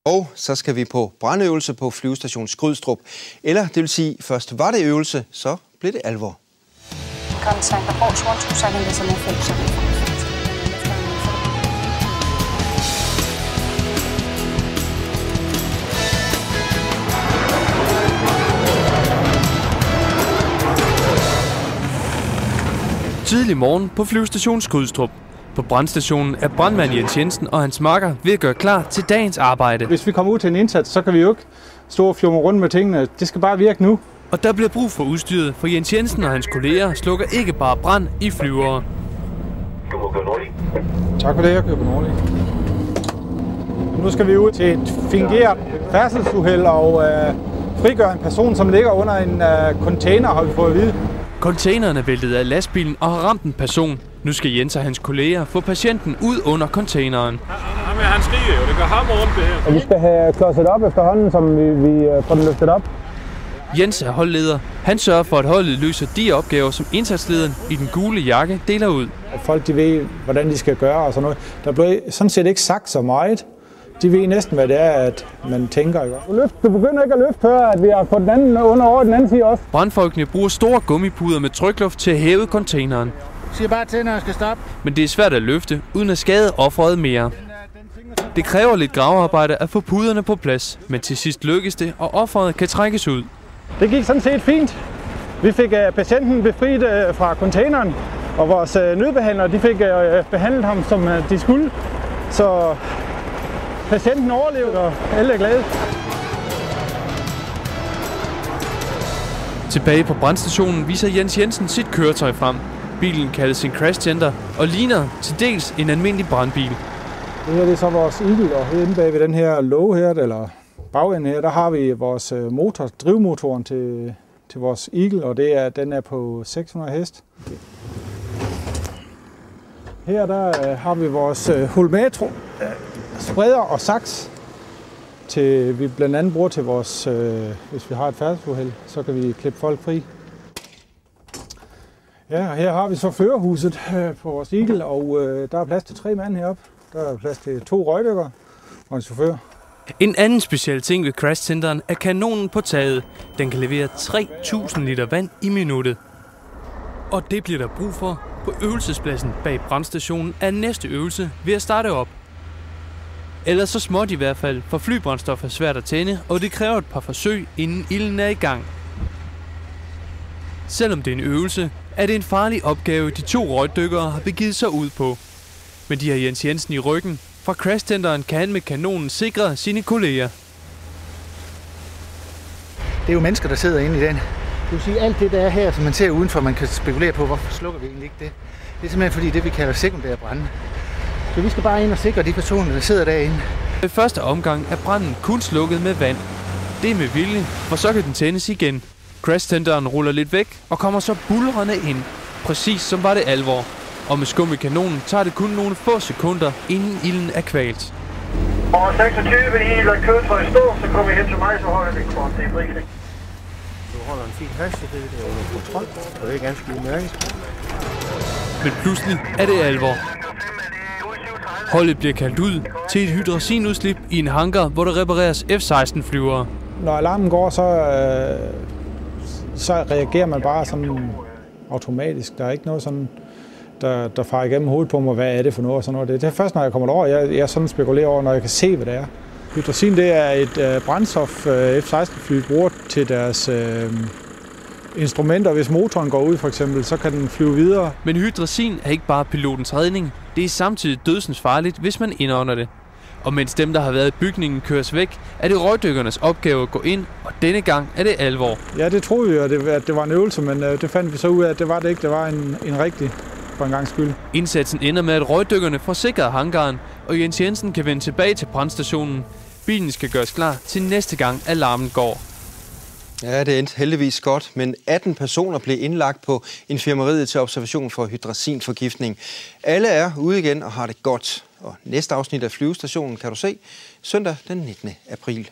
Og så skal vi på brandøvelse på flyvestation Skrydstrup. Eller det vil sige, først var det øvelse, så blev det alvor. Tidlig morgen på flyvestation Skrydstrup. På brandstationen er brandmand Jens Jensen og hans makker ved at gøre klar til dagens arbejde. Hvis vi kommer ud til en indsats, så kan vi jo ikke stå og fjumre rundt med tingene. Det skal bare virke nu. Og der bliver brug for udstyret, for Jens Jensen og hans kolleger slukker ikke bare brand i flyvere. Tak for det, jeg kører på Nordlig. Nu skal vi ud til et fingeret færdselsuheld og frigøre en person, som ligger under en container, har vi fået at vide. Containeren er væltet af lastbilen og har ramt en person. Nu skal Jens og hans kolleger få patienten ud under containeren. Han skriger jo, det gør ham rundt det her. Og vi skal have klodset op efterhånden, som vi får den løftet op. Jens er holdleder. Han sørger for, at holdet løser de opgaver, som indsatslederen i den gule jakke deler ud. Folk de ved, hvordan de skal gøre og sådan noget. Der blev sådan set ikke sagt så meget. De ved næsten, hvad det er, at man tænker. Du begynder ikke at løfte, før at vi har fået den anden under over den anden side også. Brandfolkene bruger store gummipuder med trykluft til at hæve containeren. Siger bare til, når jeg skal stoppe. Men det er svært at løfte, uden at skade offeret mere. Det kræver lidt gravearbejde at få puderne på plads, men til sidst lykkes det, og offeret kan trækkes ud. Det gik sådan set fint. Vi fik patienten befriet fra containeren, og vores nødbehandlere de fik behandlet ham, som de skulle. Så patienten overlevede, og alle er glade. Tilbage på brandstationen viser Jens Jensen sit køretøj frem. Bilen kaldes en Crash Center og ligner til dels en almindelig brandbil. Det her det er så vores Eagle, og herinde bag ved den her låge her, eller bagenden her, der har vi vores drivmotoren til vores Eagle, og den er på 600 hest. Her der har vi vores Hulmetro, spreder og saks, vi blandt andet bruger til vores, hvis vi har et færdselsuheld, så kan vi klippe folk fri. Ja, og her har vi så førerhuset på vores Eagle, og der er plads til 3 mand heroppe. Der er plads til 2 røgdykkere og en chauffør. En anden speciel ting ved Crash Centeren er kanonen på taget. Den kan levere 3.000 liter vand i minuttet. Og det bliver der brug for på øvelsespladsen bag brandstationen af næste øvelse ved at starte op. Ellers så småt i hvert fald, for flybrændstof er svært at tænde, og det kræver et par forsøg, inden ilden er i gang. Selvom det er en øvelse, er det en farlig opgave, de 2 røgdykkere har begivet sig ud på. Men de har Jens Jensen i ryggen. Fra Crash Centeren kan han med kanonen sikre sine kolleger. Det er jo mennesker, der sidder inde i den. Det vil sige, alt det, der er her, som man ser udenfor, man kan spekulere på, hvorfor slukker vi egentlig ikke det. Det er simpelthen fordi, det vi kalder sekundære brande. Så vi skal bare ind og sikre de personer, der sidder derinde. I første omgang er branden kun slukket med vand. Det er med vilje, for så kan den tændes igen. Crash Centeren ruller lidt væk og kommer så buldrende ind. Præcis som var det alvor. Og med skum i kanonen tager det kun nogle få sekunder, inden ilden er kvalt. Og 26, I lader køretøj stå, så kommer I hen til mig, så holder vi kort til briefing. Du holder en fin hastighed, det er under kontrol, og det er ganske udmærket. Men pludselig er det alvor. Holdet bliver kaldt ud til et hydracinudslip i en hangar, hvor der repareres F-16-flyvere. Når alarmen går, så reagerer man bare sådan automatisk. Der er ikke noget sådan, der farer igennem hovedet på mig, hvad er det for noget og sådan noget. Det er først, når jeg kommer derover, jeg sådan spekulerer over, når jeg kan se, hvad det er. Hydrazin, det er et brændstof, F-16-fly bruger til deres instrumenter. Hvis motoren går ud for eksempel, så kan den flyve videre. Men hydrazin er ikke bare pilotens redning. Det er samtidig dødsens farligt, hvis man indånder det. Og mens dem, der har været i bygningen, køres væk, er det røgdykkernes opgave at gå ind, og denne gang er det alvor. Ja, det troede vi, at det var en øvelse, men det fandt vi så ud af, at det var det ikke. Det var en rigtig for en gang skyld. Indsatsen ender med, at røgdykkerne får sikret hangaren, og Jens Jensen kan vende tilbage til brandstationen. Bilen skal gøres klar til næste gang alarmen går. Ja, det endte heldigvis godt, men 18 personer blev indlagt på infirmeriet til observation for hydracinforgiftning. Alle er ude igen og har det godt. Og næste afsnit af Flyvestationen kan du se søndag den 19. april.